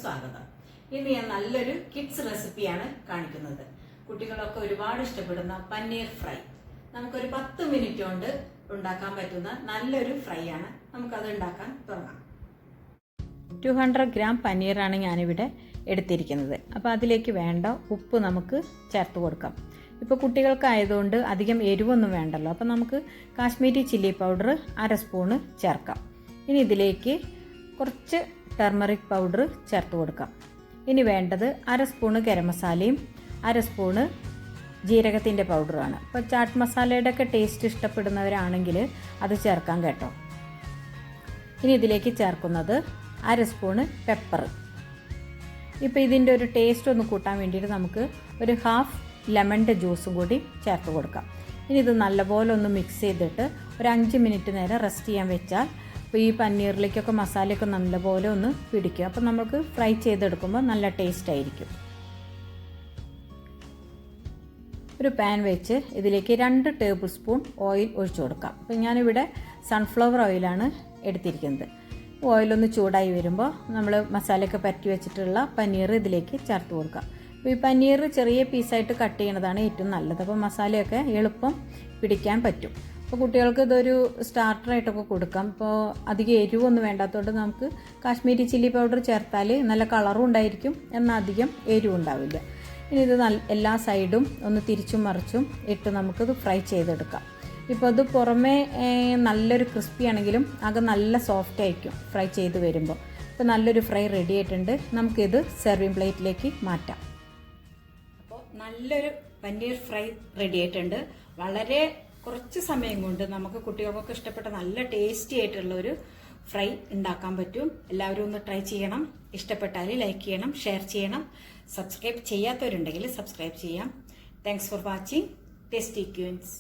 സ്വാഗതം. ഇന്ന് ഞാൻ നല്ലൊരു കിഡ്സ് റെസിപ്പിയാണ് കാണിക്കുന്നത്. കുട്ടികളൊക്കെ ഒരുപാട് ഇഷ്ടപ്പെടുന്ന പനീർ ഫ്രൈ. നമുക്കൊരു 10 മിനിറ്റ് കൊണ്ട് ഉണ്ടാക്കാൻ പറ്റുന്ന നല്ലൊരു ഫ്രൈ ആണ്. നമുക്കത് ഉണ്ടാക്കാൻ തുടങ്ങാം. 200 ഗ്രാം പനീറാണ് ഞാനിവിടെ എടുത്തിരിക്കുന്നത്. അപ്പോൾ അതിലേക്ക് വേണ്ട ഉപ്പ് നമുക്ക് ചേർത്ത് കൊടുക്കാം. ഇപ്പോൾ കുട്ടികൾക്കായതുകൊണ്ട് അധികം എരിവൊന്നും വേണ്ടല്ലോ. അപ്പോൾ നമുക്ക് കാശ്മീരി ചില്ലി പൗഡർ 1/2 സ്പൂണ് ചേർക്കാം. ഇനി ഇതിലേക്ക് കുറച്ച് ടർമറിക് പൗഡർ ചേർത്ത് കൊടുക്കാം. ഇനി വേണ്ടത് 1/2 സ്പൂണ് ഗരം മസാലയും 1/2 സ്പൂണ് ജീരകത്തിൻ്റെ പൗഡറുമാണ്. ഇപ്പോൾ ചാട്ട് മസാലയുടെ ഒക്കെ ടേസ്റ്റ് ഇഷ്ടപ്പെടുന്നവരാണെങ്കിൽ അത് ചേർക്കാം കേട്ടോ. ഇനി ഇതിലേക്ക് ചേർക്കുന്നത് 1/2 സ്പൂണ് പെപ്പർ. ഇപ്പോൾ ഇതിൻ്റെ ഒരു ടേസ്റ്റ് ഒന്ന് കൂട്ടാൻ വേണ്ടിയിട്ട് നമുക്ക് ഒരു ഹാഫ് ലെമണിൻ്റെ ജ്യൂസും കൂടി ചേർത്ത് കൊടുക്കാം. ഇനി ഇത് നല്ലപോലെ ഒന്ന് മിക്സ് ചെയ്തിട്ട് ഒരു 5 മിനിറ്റ് നേരം റെസ്റ്റ് ചെയ്യാൻ വെച്ചാൽ അപ്പോൾ ഈ പനീറിലേക്കൊക്കെ മസാലയൊക്കെ നല്ലപോലെ ഒന്ന് പിടിക്കും. അപ്പോൾ നമുക്ക് ഫ്രൈ ചെയ്തെടുക്കുമ്പോൾ നല്ല ടേസ്റ്റ് ആയിരിക്കും. ഒരു പാൻ വെച്ച് ഇതിലേക്ക് 2 ടേബിൾ സ്പൂൺ ഓയിൽ ഒഴിച്ചു കൊടുക്കാം. അപ്പോൾ ഞാനിവിടെ സൺഫ്ലവർ ഓയിലാണ് എടുത്തിരിക്കുന്നത്. ഓയിലൊന്ന് ചൂടായി വരുമ്പോൾ നമ്മൾ മസാലയൊക്കെ പരറ്റി വെച്ചിട്ടുള്ള പനീർ ഇതിലേക്ക് ചേർത്ത് കൊടുക്കാം. അപ്പോൾ ഈ പനീർ ചെറിയ പീസായിട്ട് കട്ട് ചെയ്യണതാണ് ഏറ്റവും നല്ലത്. അപ്പോൾ മസാലയൊക്കെ എളുപ്പം പിടിക്കാൻ പറ്റും. അപ്പോൾ കുട്ടികൾക്ക് ഇതൊരു സ്റ്റാർട്ടറായിട്ടൊക്കെ കൊടുക്കാം. ഇപ്പോൾ അധികം എരിവൊന്നും വേണ്ടാത്തതുകൊണ്ട് നമുക്ക് കാശ്മീരി ചില്ലി പൗഡർ ചേർത്താൽ നല്ല കളറും ഉണ്ടായിരിക്കും, എന്നാൽ അധികം എരിവും ഉണ്ടാവില്ല. ഇനി ഇത് എല്ലാ സൈഡും ഒന്ന് തിരിച്ചും മറിച്ചും ഇട്ട് നമുക്കിത് ഫ്രൈ ചെയ്തെടുക്കാം. ഇപ്പോൾ അത് പുറമേ നല്ലൊരു ക്രിസ്പി ആണെങ്കിലും ആകെ നല്ല സോഫ്റ്റ് ആയിരിക്കും ഫ്രൈ ചെയ്ത് വരുമ്പോൾ. ഇപ്പോൾ നല്ലൊരു ഫ്രൈ റെഡി ആയിട്ടുണ്ട്. നമുക്കിത് സെർവിങ് പ്ലേറ്റിലേക്ക് മാറ്റാം. അപ്പോൾ നല്ലൊരു പനീർ ഫ്രൈ റെഡി ആയിട്ടുണ്ട്. വളരെ കുറച്ച് സമയം കൊണ്ട് നമുക്ക് കുട്ടികൾക്കൊക്കെ ഇഷ്ടപ്പെട്ട നല്ല ടേസ്റ്റി ആയിട്ടുള്ള ഒരു ഫ്രൈ ഉണ്ടാക്കാൻ പറ്റും. എല്ലാവരും ഒന്ന് ട്രൈ ചെയ്യണം. ഇഷ്ടപ്പെട്ടാൽ ലൈക്ക് ചെയ്യണം, ഷെയർ ചെയ്യണം. സബ്സ്ക്രൈബ് ചെയ്യാത്തവരുണ്ടെങ്കിൽ സബ്സ്ക്രൈബ് ചെയ്യാം. Thanks for watching Tasty Queens.